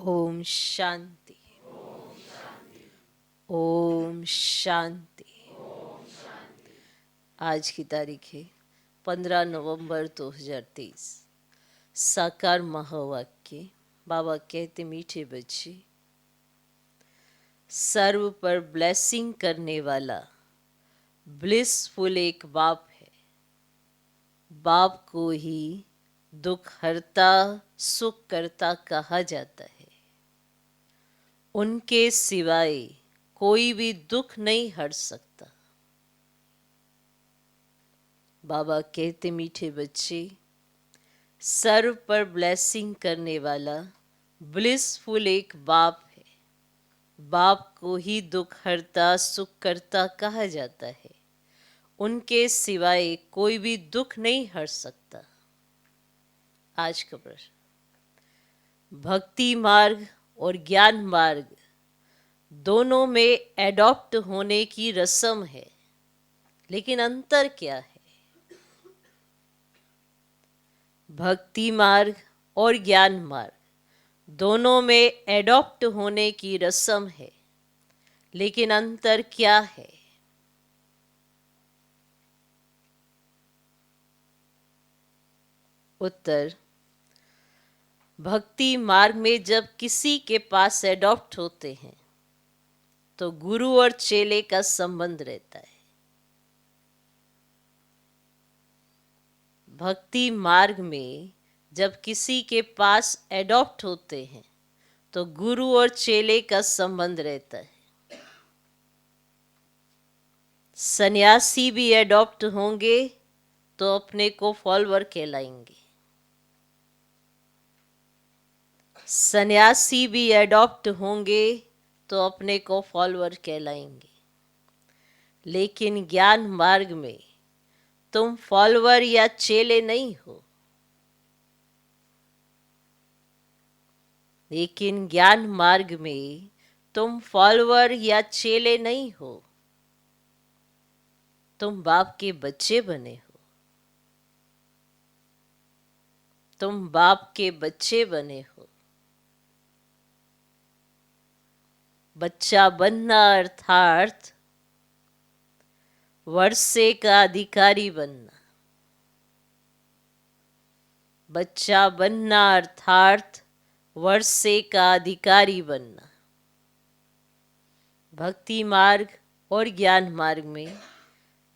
ओम शांति। ओम शांति। आज की तारीख है 15 नवंबर 2023। साकार महावाक्य। बाबा कहते, मीठे बच्चे, सर्व पर ब्लेसिंग करने वाला ब्लिसफुल एक बाप है। बाप को ही दुख हरता सुख करता कहा जाता है। उनके सिवाय कोई भी दुख नहीं हर सकता। बाबा कहते, मीठे बच्चे, सर्व पर ब्लेसिंग करने वाला ब्लिसफुल एक बाप है। बाप को ही दुख हरता सुख करता कहा जाता है। उनके सिवाय कोई भी दुख नहीं हर सकता। आज का प्रश्न, भक्ति मार्ग और ज्ञान मार्ग दोनों में एडॉप्ट होने की रस्म है, लेकिन अंतर क्या है? भक्ति मार्ग और ज्ञान मार्ग दोनों में एडॉप्ट होने की रस्म है, लेकिन अंतर क्या है? उत्तर, भक्ति मार्ग में जब किसी के पास एडॉप्ट होते हैं तो गुरु और चेले का संबंध रहता है। भक्ति मार्ग में जब किसी के पास एडॉप्ट होते हैं तो गुरु और चेले का संबंध रहता है। सन्यासी भी एडॉप्ट होंगे तो अपने को फॉलोअर कहलाएंगे। सन्यासी भी एडॉप्ट होंगे तो अपने को फॉलोअर कहलाएंगे। लेकिन ज्ञान मार्ग में तुम फॉलोअर या चेले नहीं हो। लेकिन ज्ञान मार्ग में तुम फॉलोअर या चेले नहीं हो, तुम बाप के बच्चे बने हो। तुम बाप के बच्चे बने हो। बच्चा बनना अर्थात वर्षे का अधिकारी बनना। बच्चा बनना अर्थात वर्षे का अधिकारी बनना। भक्ति मार्ग और ज्ञान मार्ग में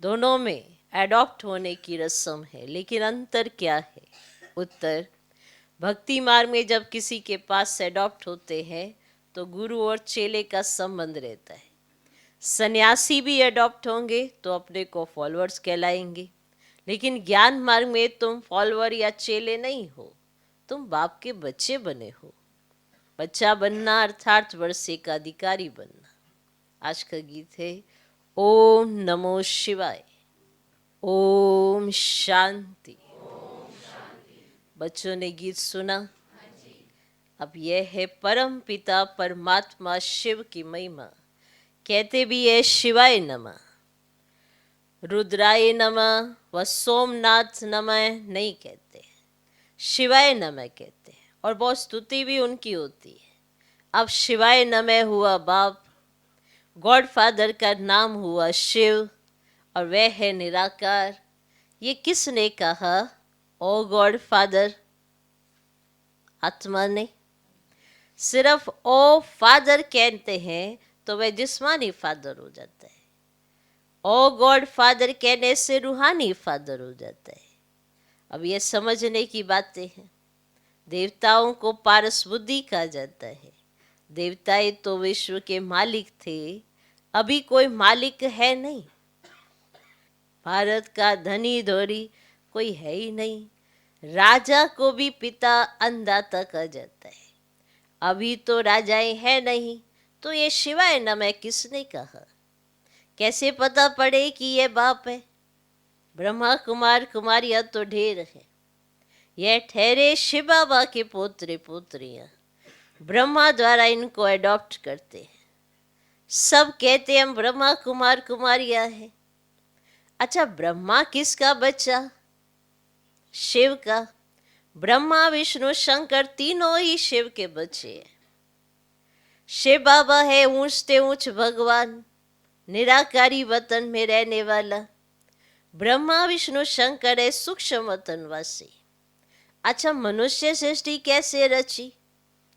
दोनों में एडॉप्ट होने की रस्म है, लेकिन अंतर क्या है? उत्तर, भक्ति मार्ग में जब किसी के पास एडॉप्ट होते हैं तो गुरु और चेले का संबंध रहता है। सन्यासी भी एडॉप्ट होंगे तो अपने को फॉलोअर्स कहलाएंगे। लेकिन ज्ञान मार्ग में तुम फॉलोअर या चेले नहीं हो, तुम बाप के बच्चे बने हो। बच्चा बनना अर्थात वर्षे का अधिकारी बनना। आज का गीत है ओम नमो शिवाय। ओम शांति। बच्चों ने गीत सुना। अब यह है परम पिता परमात्मा शिव की महिमा। कहते भी है शिवाय नमः, रुद्राय नमः व सोमनाथ नमः नहीं कहते, शिवाय नमः कहते हैं। और बहुत स्तुति भी उनकी होती है। अब शिवाय नमः हुआ बाप, गॉड फादर का नाम हुआ शिव, और वह है निराकार। ये किसने कहा? ओ गॉड फादर, आत्मा ने। सिर्फ ओ फादर कहते हैं तो वह जिस्मानी फादर हो जाता है। ओ गॉड फादर कहने से रूहानी फादर हो जाता है। अब ये समझने की बातें हैं। देवताओं को पारस बुद्धि कहा जाता है। देवताएं तो विश्व के मालिक थे, अभी कोई मालिक है नहीं। भारत का धनी धोरी कोई है ही नहीं। राजा को भी पिता अन्नदाता कहा जाता है। अभी तो राजाएं हैं नहीं, तो ये शिवाय नमः किसने कहा? कैसे पता पड़े कि ये बाप है? ब्रह्मा कुमार कुमारियां तो ढेर है। यह ठहरे शिव बाबा के पोत्रे पोत्रियां। ब्रह्मा द्वारा इनको अडॉप्ट करते हैं। सब कहते हम ब्रह्मा कुमार कुमारियां हैं। अच्छा, ब्रह्मा किसका बच्चा? शिव का। ब्रह्मा विष्णु शंकर तीनों ही शिव के बच्चे हैं। शिव बाबा है ऊंचते ऊंच भगवान, निराकारी वतन में रहने वाला। ब्रह्मा विष्णु शंकर है सूक्ष्म वतन वासी। अच्छा, मनुष्य सृष्टि कैसे रची?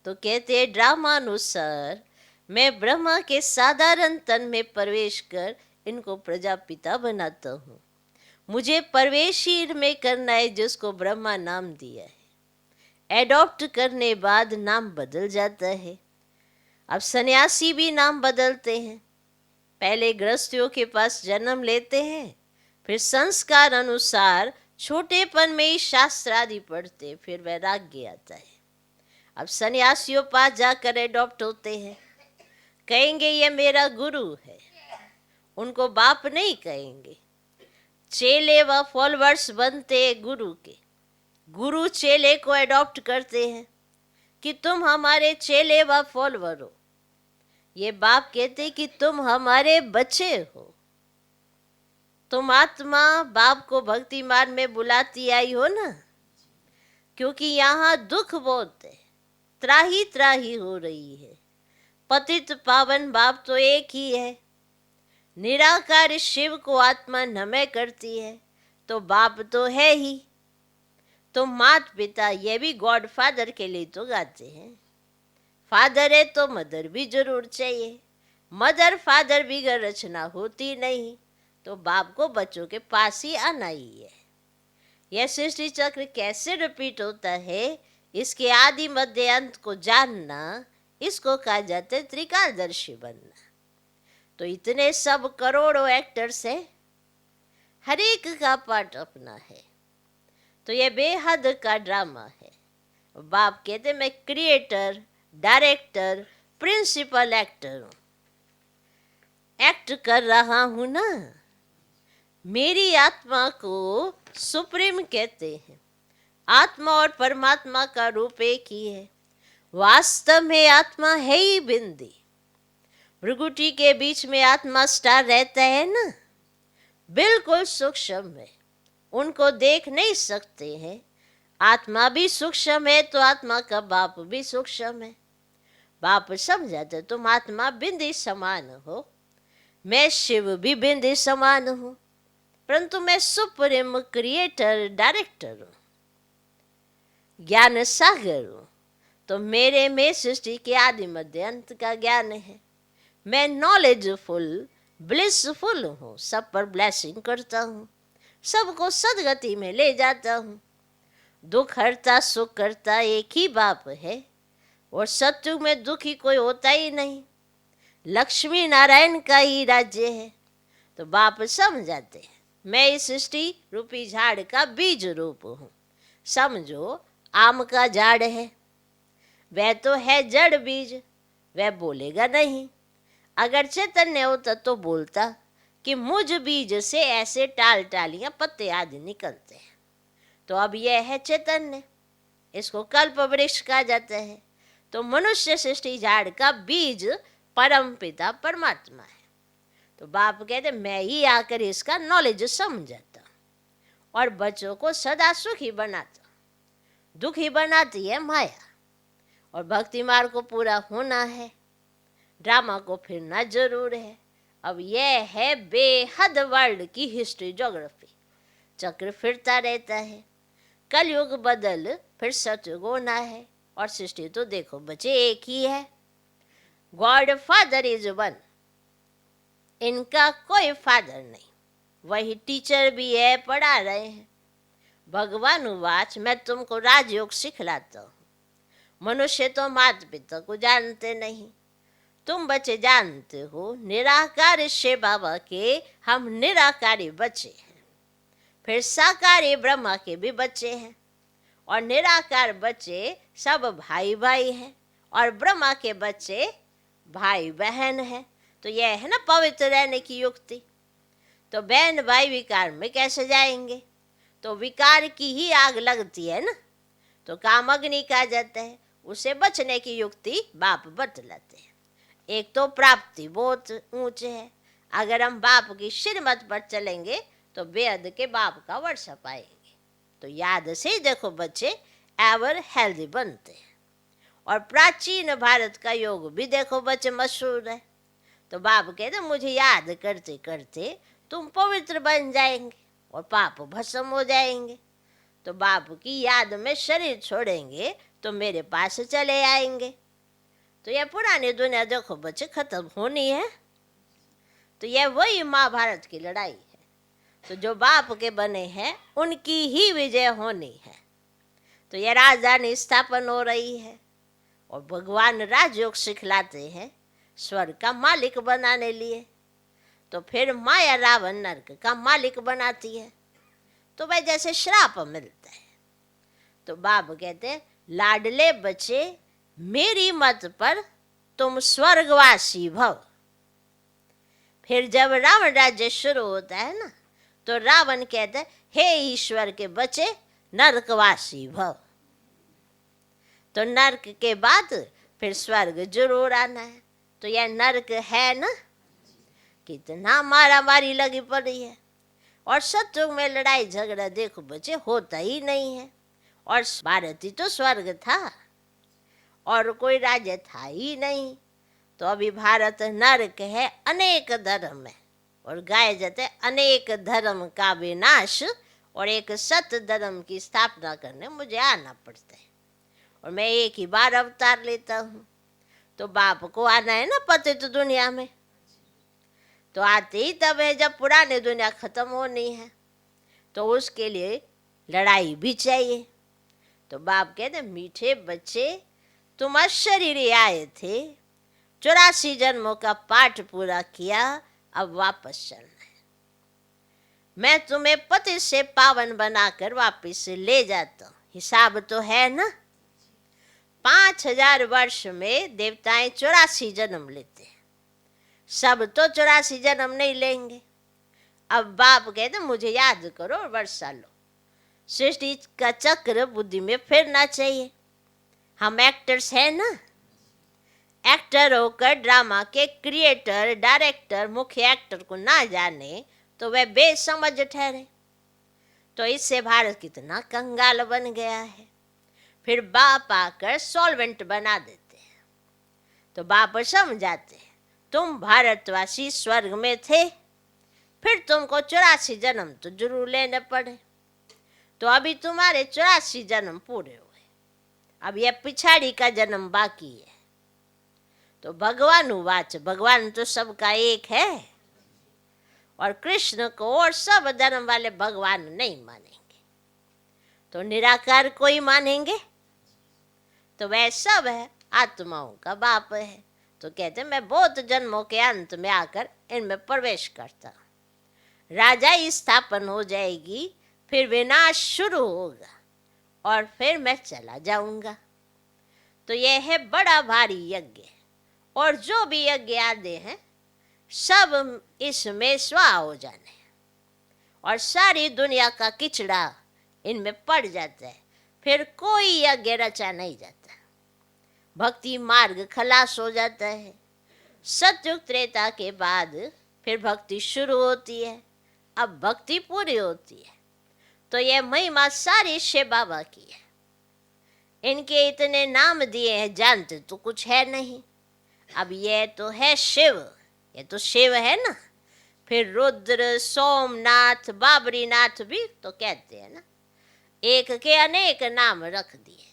तो कहते हैं ड्रामानुसार मैं ब्रह्मा के साधारण तन में प्रवेश कर इनको प्रजापिता बनाता हूँ। मुझे प्रवेश में करना है जिसको ब्रह्मा नाम दिया है। एडॉप्ट करने बाद नाम बदल जाता है। अब सन्यासी भी नाम बदलते हैं। पहले गृहस्थियों के पास जन्म लेते हैं, फिर संस्कार अनुसार छोटेपन में ही शास्त्र आदि पढ़ते, फिर वैराग्य आता है। अब सन्यासियों पास जाकर एडॉप्ट होते हैं, कहेंगे ये मेरा गुरु है, उनको बाप नहीं कहेंगे। चेले व फॉलोअर्स बनते हैं गुरु के। गुरु चेले को एडॉप्ट करते हैं कि तुम हमारे चेले व फॉलोअर हो। ये बाप कहते कि तुम हमारे बच्चे हो। तुम आत्मा बाप को भक्ति मार्ग में बुलाती आई हो ना, क्योंकि यहाँ दुख बहुत है, त्राही त्राही हो रही है। पतित पावन बाप तो एक ही है। निराकार शिव को आत्मा नमय करती है, तो बाप तो है ही। तो माता पिता ये भी गॉड फादर के लिए तो गाते हैं। फादर है तो मदर भी जरूर चाहिए। मदर फादर बिगड़ रचना होती नहीं, तो बाप को बच्चों के पास ही आना ही है। यह सृष्टि चक्र कैसे रिपीट होता है, इसके आदि मध्य अंत को जानना, इसको कहा जाता है त्रिकालदर्शी बनना। तो इतने सब करोड़ों एक्टर्स हैं, हर एक का पार्ट अपना है। तो ये बेहद का ड्रामा है। बाप कहते मैं क्रिएटर, डायरेक्टर, प्रिंसिपल एक्टर हूँ। एक्ट कर रहा हूँ ना। मेरी आत्मा को सुप्रीम कहते हैं। आत्मा और परमात्मा का रूप एक ही है। वास्तव में आत्मा है ही बिंदी। भृगुटी के बीच में आत्मा स्टार रहता है ना, बिल्कुल सूक्ष्म है, उनको देख नहीं सकते हैं। आत्मा भी सूक्ष्म है, तो आत्मा का बाप भी सूक्ष्म है। बाप समझाते तुम आत्मा बिंदी समान हो, मैं शिव भी बिंदी समान हूँ, परंतु मैं सुप्रीम क्रिएटर डायरेक्टर हूँ, ज्ञान सागर हूँ। तो मेरे में सृष्टि के आदि मध्य अंत का ज्ञान है। मैं नॉलेजफुल ब्लिसफुल हूँ, सब पर ब्लेसिंग करता हूँ, सबको सदगति में ले जाता हूँ। दुख हरता सुख करता एक ही बाप है, और सत्युग में दुखी कोई होता ही नहीं। लक्ष्मी नारायण का ही राज्य है। तो बाप समझाते हैं मैं इस सृष्टि रूपी झाड़ का बीज रूप हूँ। समझो आम का झाड़ है, वह तो है जड़ बीज, वह बोलेगा नहीं। अगर चैतन्य होता तो बोलता कि मुझ बीज से ऐसे टाल टालियां पत्ते आदि निकलते हैं। तो अब यह है चैतन्य, इसको कल्प वृक्ष कहा जाता है। तो मनुष्य सृष्टि झाड़ का बीज परम पिता परमात्मा है। तो बाप कहते मैं ही आकर इसका नॉलेज समझाता और बच्चों को सदा सुखी बनाता। दुखी बनाती है माया, और भक्ति मार्ग को पूरा होना है, ड्रामा को फिरना जरूर है। अब यह है बेहद वर्ल्ड की हिस्ट्री ज्योग्राफी। चक्र फिरता रहता है, कलयुग बदल फिर सतयुग होना है। और सृष्टि तो देखो बच्चे एक ही है। गॉड फादर इज वन, इनका कोई फादर नहीं, वही टीचर भी है, पढ़ा रहे हैं। भगवान उवाच मैं तुमको राजयोग सिखलाता हूँ। मनुष्य तो माता पिता को जानते नहीं, तुम बच्चे जानते हो। निराकार शिव बाबा के हम निराकारी बच्चे हैं, फिर साकारी ब्रह्मा के भी बच्चे हैं, और निराकार बच्चे सब भाई भाई हैं, और ब्रह्मा के बच्चे भाई बहन हैं। तो यह है ना पवित्र रहने की युक्ति। तो बहन भाई विकार में कैसे जाएंगे? तो विकार की ही आग लगती है ना, तो काम अग्नि कहा जाता है। उसे बचने की युक्ति बाप बतलाते हैं। एक तो प्राप्ति बहुत ऊंचे है, अगर हम बाप की श्रीमत पर चलेंगे तो बेहद के बाप का वर्षा पाएंगे। तो याद से ही देखो बच्चे एवर हेल्दी बनते हैं। और प्राचीन भारत का योग भी देखो बच्चे मशहूर है। तो बाप कहते मुझे याद करते करते तुम पवित्र बन जाएंगे और पाप भस्म हो जाएंगे। तो बाप की याद में शरीर छोड़ेंगे तो मेरे पास चले आएंगे। तो यह पुरानी दुनिया देखो बच्चे खत्म होनी है। तो यह वही महाभारत की लड़ाई है। तो जो बाप के बने हैं उनकी ही विजय होनी है। तो यह राजधानी स्थापन हो रही है और भगवान राजयोग सिखलाते हैं स्वर्ग का मालिक बनाने लिए। तो फिर माया रावण नरक का मालिक बनाती है। तो वह जैसे श्राप मिलता है। तो बाप कहते हैं लाडले बच्चे मेरी मत पर तुम स्वर्गवासी भव। फिर जब रावण राज्य शुरू होता है ना तो रावण कहता है हे ईश्वर के बच्चे नरकवासी भव। तो नरक के बाद फिर स्वर्ग जरूर आना है। तो यह नरक है ना, कितना मारा मारी लगी पड़ी है। और सत्युग में लड़ाई झगड़ा देखो बच्चे होता ही नहीं है। और भारत ही तो स्वर्ग था और कोई राज्य था ही नहीं। तो अभी भारत नरक है, अनेक धर्म है और गाए जाते अनेक धर्म का विनाश और एक सत्य धर्म की स्थापना करने मुझे आना पड़ता है। और मैं एक ही बार अवतार लेता हूँ। तो बाप को आना है ना पतित दुनिया में। तो आते ही तब है जब पुरानी दुनिया खत्म होनी है। तो उसके लिए लड़ाई भी चाहिए। तो बाप कहते मीठे बच्चे तुम अशरीरी आए थे, 84 जन्मों का पाठ पूरा किया, अब वापस चलना है। मैं तुम्हें पति से पावन बनाकर वापस ले जाता हूँ। हिसाब तो है ना, 5000 वर्ष में देवताएं 84 जन्म लेते हैं। सब तो 84 जन्म नहीं लेंगे। अब बाप कहते मुझे याद करो और वर्षा लो। सृष्टि का चक्र बुद्धि में फिरना चाहिए। हम एक्टर्स हैं ना, एक्टर होकर ड्रामा के क्रिएटर डायरेक्टर मुख्य एक्टर को ना जाने तो वह बेसमझ ठहरे। तो इससे भारत कितना कंगाल बन गया है। फिर बाप आकर सॉल्वेंट बना देते हैं। तो बाप समझाते हैं तुम भारतवासी स्वर्ग में थे, फिर तुमको 84 जन्म तो जरूर लेने पड़े। तो अभी तुम्हारे 84 जन्म पूरे हुए, अब यह पिछाड़ी का जन्म बाकी है। तो भगवान वाच, भगवान तो सबका एक है और कृष्ण को और सब धर्म वाले भगवान नहीं मानेंगे। तो निराकार को ही मानेंगे। तो वह सब है आत्माओं का बाप है। तो कहते मैं बहुत जन्मों के अंत में आकर इनमें प्रवेश करता हूँ। राजा स्थापन हो जाएगी, फिर विनाश शुरू होगा और फिर मैं चला जाऊंगा। तो यह है बड़ा भारी यज्ञ और जो भी यज्ञ आदि हैं सब इसमें स्वाहा हो जाने और सारी दुनिया का किचड़ा इनमें पड़ जाता है। फिर कोई यज्ञ रचा नहीं जाता। भक्ति मार्ग खलास हो जाता है। सतयुग त्रेता के बाद फिर भक्ति शुरू होती है। अब भक्ति पूरी होती है। तो यह महिमा सारी शिव बाबा की है। इनके इतने नाम दिए हैं, जानते तो कुछ है नहीं। अब यह तो है शिव, ये तो शिव है ना। फिर रुद्र, सोमनाथ, बाबरीनाथ भी तो कहते हैं ना। एक के अनेक नाम रख दिए।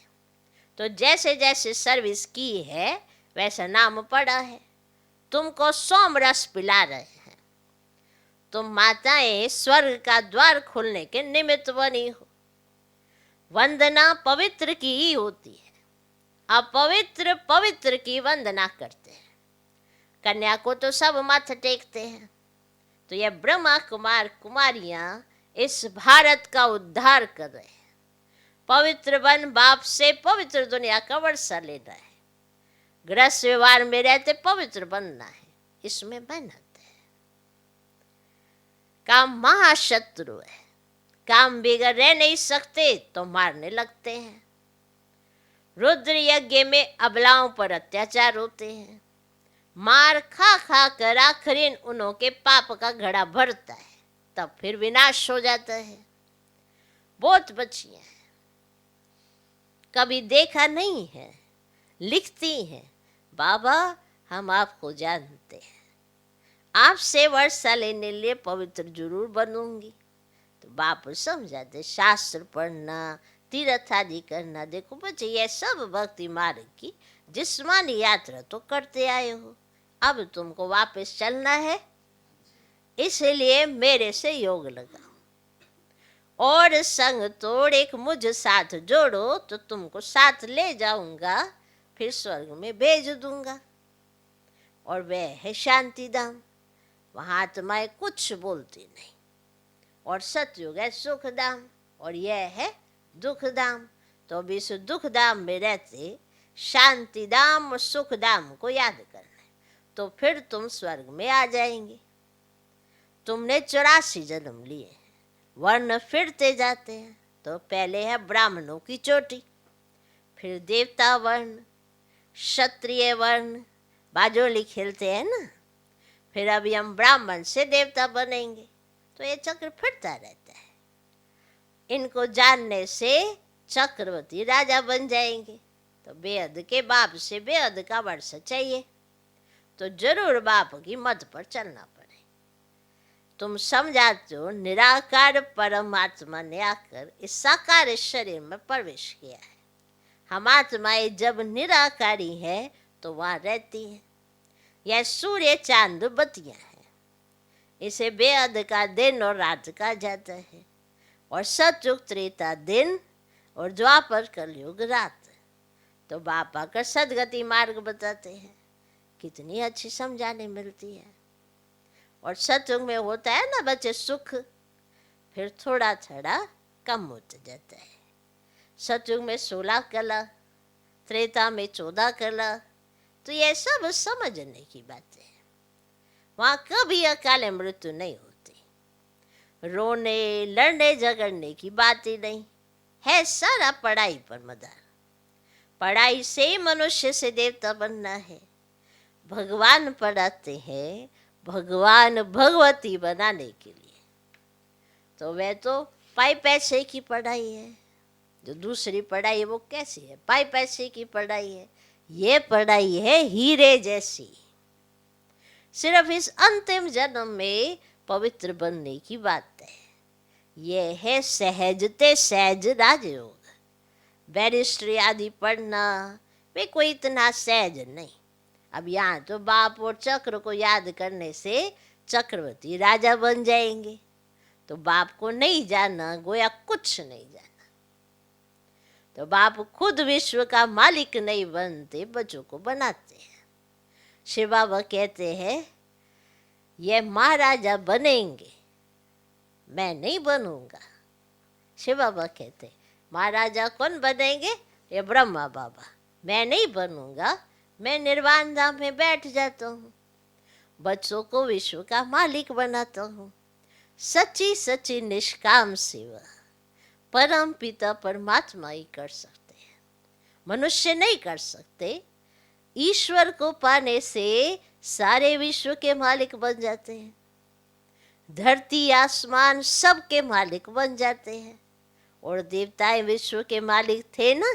तो जैसे जैसे सर्विस की है वैसा नाम पड़ा है। तुमको सोम रस पिला रहे हैं। तुम माताएं स्वर्ग का द्वार खोलने के निमित्त बनी हो। वंदना पवित्र की ही होती है, अपवित्र पवित्र की वंदना करते हैं। कन्या को तो सब माथा टेकते हैं। तो यह ब्रह्मा कुमार कुमारियां इस भारत का उद्धार कर रहे हैं। पवित्र बन बाप से पवित्र दुनिया का वर्षा लेना है। गृहस्थ व्यवहार में रहते पवित्र बनना है, इसमें मेहनत है। काम महाशत्रु है। काम बिगड़ रह नहीं सकते तो मारने लगते हैं। रुद्र यज्ञ में अबलाओं पर अत्याचार होते हैं। मार खा खा कर आखिर उन्हों के पाप का घड़ा भरता है, तब फिर विनाश हो जाता है। बहुत बच्चियां हैं, कभी देखा नहीं है लिखती हैं, बाबा हम आपको जानते हैं, आपसे वर्षा लेने लिए पवित्र जरूर बनूंगी। तो बाप समझाते, शास्त्र पढ़ना, तीर्थ आदि करना, देखो बच्चे ये सब भक्ति मार्ग की जिस्मानी यात्रा तो करते आए हो, अब तुमको वापस चलना है, इसलिए मेरे से योग लगाओ और संग तोड़ एक मुझ साथ जोड़ो, तो तुमको साथ ले जाऊंगा, फिर स्वर्ग में भेज दूंगा। और वह है शांति धाम, वहां आत्माएं कुछ बोलती नहीं। और सतयुग है सुख धाम, और यह है दुख धाम। तो अब इस दुख धाम में रहते शांति धाम और सुख धाम को याद करना है, तो फिर तुम स्वर्ग में आ जाएंगे। तुमने 84 जन्म लिए, वर्ण फिरते जाते हैं। तो पहले है ब्राह्मणों की चोटी, फिर देवता वर्ण, क्षत्रिय वर्ण, बाजोली खेलते हैं ना, फिर अभी हम ब्राह्मण से देवता बनेंगे। तो ये चक्र फिरता रहता है। इनको जानने से चक्रवर्ती राजा बन जाएंगे। तो बेहद के बाप से बेहद का वर्ष चाहिए, तो जरूर बाप की मत पर चलना पड़े। तुम समझाते हो निराकार परमात्मा ने आकर इस साकार शरीर में प्रवेश किया है। हम आत्माएं जब निराकारी है तो वहां रहती है। यह सूर्य चांद बत्तियां हैं, इसे बेअद का दिन और रात कहा जाता है। और सतयुग त्रेता दिन और द्वापर कलयुग रात। तो बाप आकर सदगति मार्ग बताते हैं, कितनी अच्छी समझाने मिलती है। और सतयुग में होता है ना बच्चे सुख, फिर थोड़ा थोड़ा कम होता जाता है। सतयुग में 16 कला, त्रेता में 14 कला। तो ये सब समझने की बातें हैं। वहां कभी अकाले मृत्यु नहीं होती, रोने लड़ने झगड़ने की बात ही नहीं है। सारा पढ़ाई पर मदार। पढ़ाई से ही मनुष्य से देवता बनना है। भगवान पढ़ाते हैं भगवान भगवती बनाने के लिए। तो वह तो पाई पैसे की पढ़ाई है। जो दूसरी पढ़ाई है वो कैसी है? पाई पैसे की पढ़ाई है। ये पढ़ाई है हीरे जैसी। सिर्फ इस अंतिम जन्म में पवित्र बनने की बात है। ये है सहजते सहज राजयोग। बैरिस्ट्री आदि पढ़ना वे कोई इतना सहज नहीं। अब यहाँ तो बाप और चक्र को याद करने से चक्रवर्ती राजा बन जाएंगे। तो बाप को नहीं जाना, गोया कुछ नहीं जाना। तो बाप खुद विश्व का मालिक नहीं बनते, बच्चों को बनाते हैं। शिव बाबा कहते हैं ये महाराजा बनेंगे, मैं नहीं बनूंगा। शिव बाबा कहते महाराजा कौन बनेंगे? ये ब्रह्मा बाबा। मैं नहीं बनूंगा, मैं निर्वाण धाम में बैठ जाता हूँ, बच्चों को विश्व का मालिक बनाता हूँ। सच्ची सच्ची निष्काम सेवा परम पिता परमात्मा ही कर सकते हैं, मनुष्य नहीं कर सकते। ईश्वर को पाने से सारे विश्व के मालिक बन जाते हैं। धरती आसमान सब के मालिक बन जाते हैं। और देवताएं विश्व के मालिक थे ना।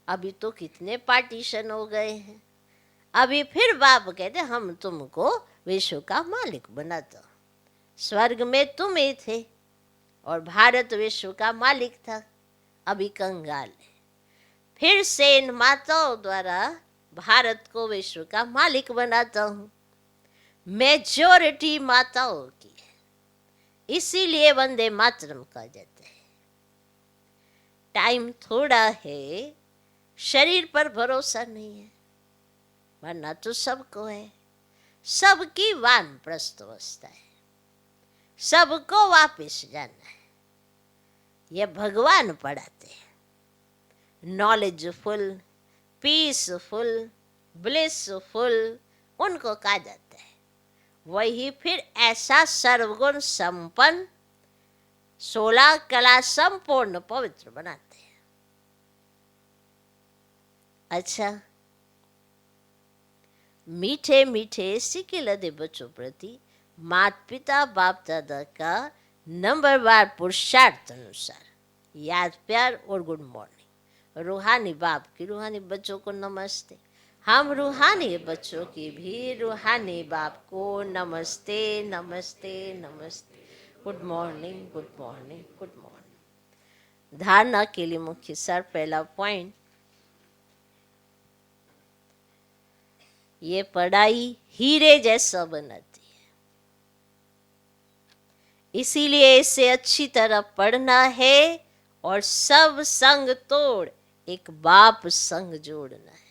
अभी तो कितने पार्टीशन हो गए हैं। अभी फिर बाप कहते हम तुमको विश्व का मालिक बनाता हूं। स्वर्ग में तुम ही थे और भारत विश्व का मालिक था, अभी कंगाल है। फिर से इन माताओं द्वारा भारत को विश्व का मालिक बनाता हूं। मेजॉरिटी माताओं की है, इसीलिए वंदे मातरम कहा जाता है। टाइम थोड़ा है, शरीर पर भरोसा नहीं है, वरना तो सबको है। सबकी वानप्रस्थ अवस्था है, सबको वापस जाना है। ये भगवान पढ़ाते हैं। नॉलेजफुल, पीसफुल, ब्लिसफुल उनको कहा जाता है। वही फिर ऐसा सर्वगुण संपन्न 16 कला संपूर्ण पवित्र बनाते हैं। अच्छा, मीठे मीठे सिक्के लदे बच्चों प्रति माता पिता बाप दादा का नंबरवार पुरुषार्थ अनुसार याद, प्यार और गुड मॉर्निंग। रूहानी बाप की रूहानी बच्चों को नमस्ते। हम रूहानी बच्चों की भी रूहानी बाप को नमस्ते नमस्ते नमस्ते। Good morning good morning good morning. धारणा के लिए मुख्य सार, पहला पॉइंट, ये पढ़ाई हीरे जैसा बनाती है, इसीलिए इसे अच्छी तरह पढ़ना है और सब संग तोड़ एक बाप संग जोड़ना है।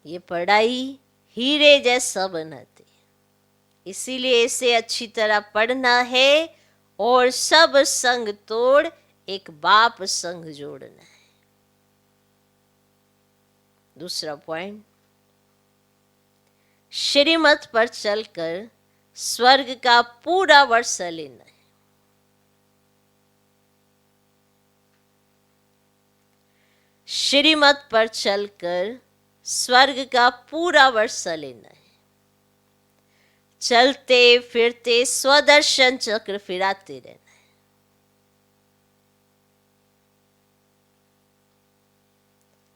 ये पढ़ाई हीरे जैसा बनाती है, इसीलिए इसे अच्छी तरह पढ़ना है और सब संग तोड़ एक बाप संग जोड़ना है। दूसरा पॉइंट, श्रीमत पर चलकर स्वर्ग का पूरा वर्षा लेना है। श्रीमत पर चलकर स्वर्ग का पूरा वर्षा लेना है। चलते फिरते स्वदर्शन चक्र फिराते रहना है।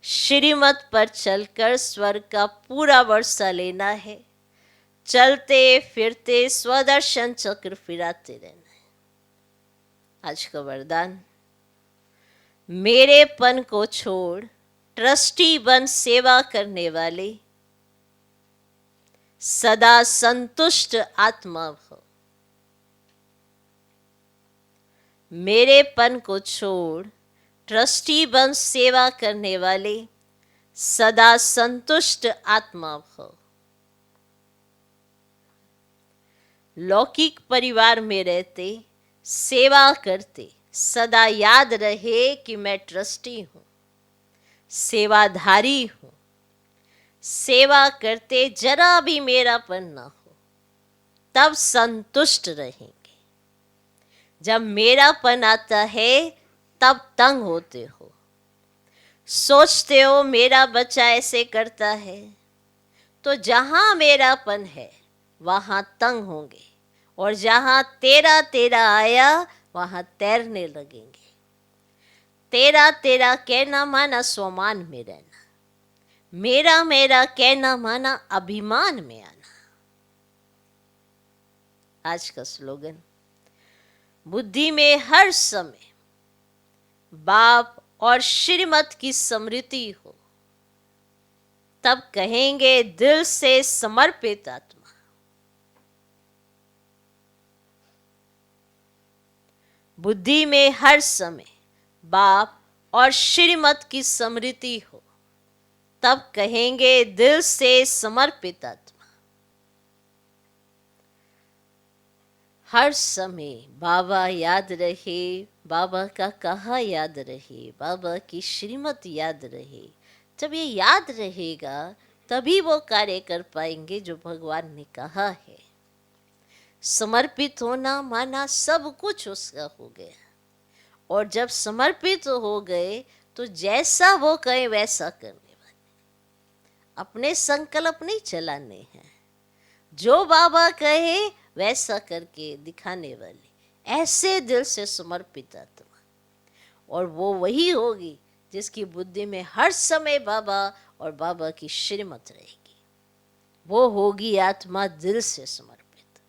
श्रीमत पर चलकर स्वर्ग का पूरा वर्षा लेना है। चलते फिरते स्वदर्शन चक्र फिराते रहना है। आज का वरदान, मेरेपन को छोड़ ट्रस्टी बन सेवा करने वाले सदा संतुष्ट आत्मा हो। मेरेपन को छोड़ ट्रस्टी बन सेवा करने वाले सदा संतुष्ट आत्मा हो। लौकिक परिवार में रहते, सेवा करते सदा याद रहे कि मैं ट्रस्टी हूं, सेवाधारी हूं। सेवा करते जरा भी मेरापन ना हो, तब संतुष्ट रहेंगे। जब मेरापन आता है तब तंग होते हो, सोचते हो मेरा बच्चा ऐसे करता है, तो जहां मेरापन है वहां तंग होंगे, और जहां तेरा तेरा आया वहां तैरने लगेंगे। तेरा तेरा कहना माना स्वमान में रहना, मेरा मेरा कहना माना अभिमान में आना। आज का स्लोगन, बुद्धि में हर समय बाप और श्रीमत की स्मृति हो, तब कहेंगे दिल से समर्पित आत्मा। बुद्धि में हर समय बाप और श्रीमत की स्मृति हो, तब कहेंगे दिल से समर्पित आत्मा। हर समय बाबा याद रहे, बाबा का कहा याद रहे, बाबा की श्रीमत याद रहे। जब ये याद रहेगा तभी वो कार्य कर पाएंगे जो भगवान ने कहा है। समर्पित होना माना सब कुछ उसका हो गया, और जब समर्पित हो गए तो जैसा वो कहे वैसा करने वाले। अपने संकल्प नहीं चलाने हैं, जो बाबा कहे वैसा करके दिखाने वाली, ऐसे दिल से समर्पित आत्मा। और वो वही होगी जिसकी बुद्धि में हर समय बाबा और बाबा की श्रीमत रहेगी। वो होगी आत्मा दिल से समर्पित।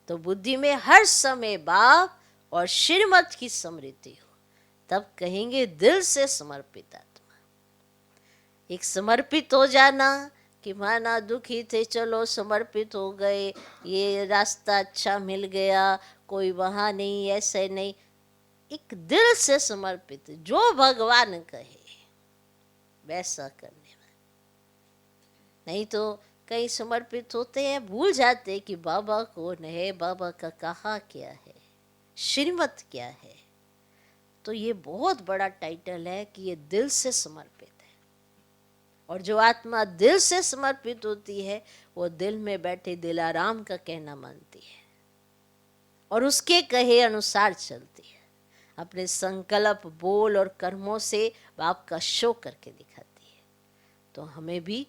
तो बुद्धि में हर समय बाप और श्रीमत की स्मृति हो, तब कहेंगे दिल से समर्पित आत्मा। एक समर्पित हो जाना कि माना दुखी थे, चलो समर्पित हो गए, ये रास्ता अच्छा मिल गया, कोई वहाँ नहीं, ऐसे नहीं। एक दिल से समर्पित, जो भगवान कहे वैसा करने वाला। नहीं तो कई समर्पित होते हैं, भूल जाते कि बाबा कौन है, बाबा का कहा क्या है, श्रीमत क्या है। तो ये बहुत बड़ा टाइटल है कि ये दिल से समर्पित है। और जो आत्मा दिल से समर्पित होती है वो दिल में बैठे दिलाराम का कहना मानती है और उसके कहे अनुसार चलती है। अपने संकल्प, बोल और कर्मों से बाप का शो करके दिखाती है। तो हमें भी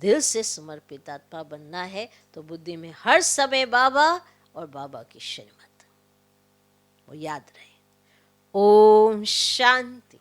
दिल से समर्पित आत्मा बनना है। तो बुद्धि में हर समय बाबा और बाबा की श्रीमत वो याद रहे। ओम शांति।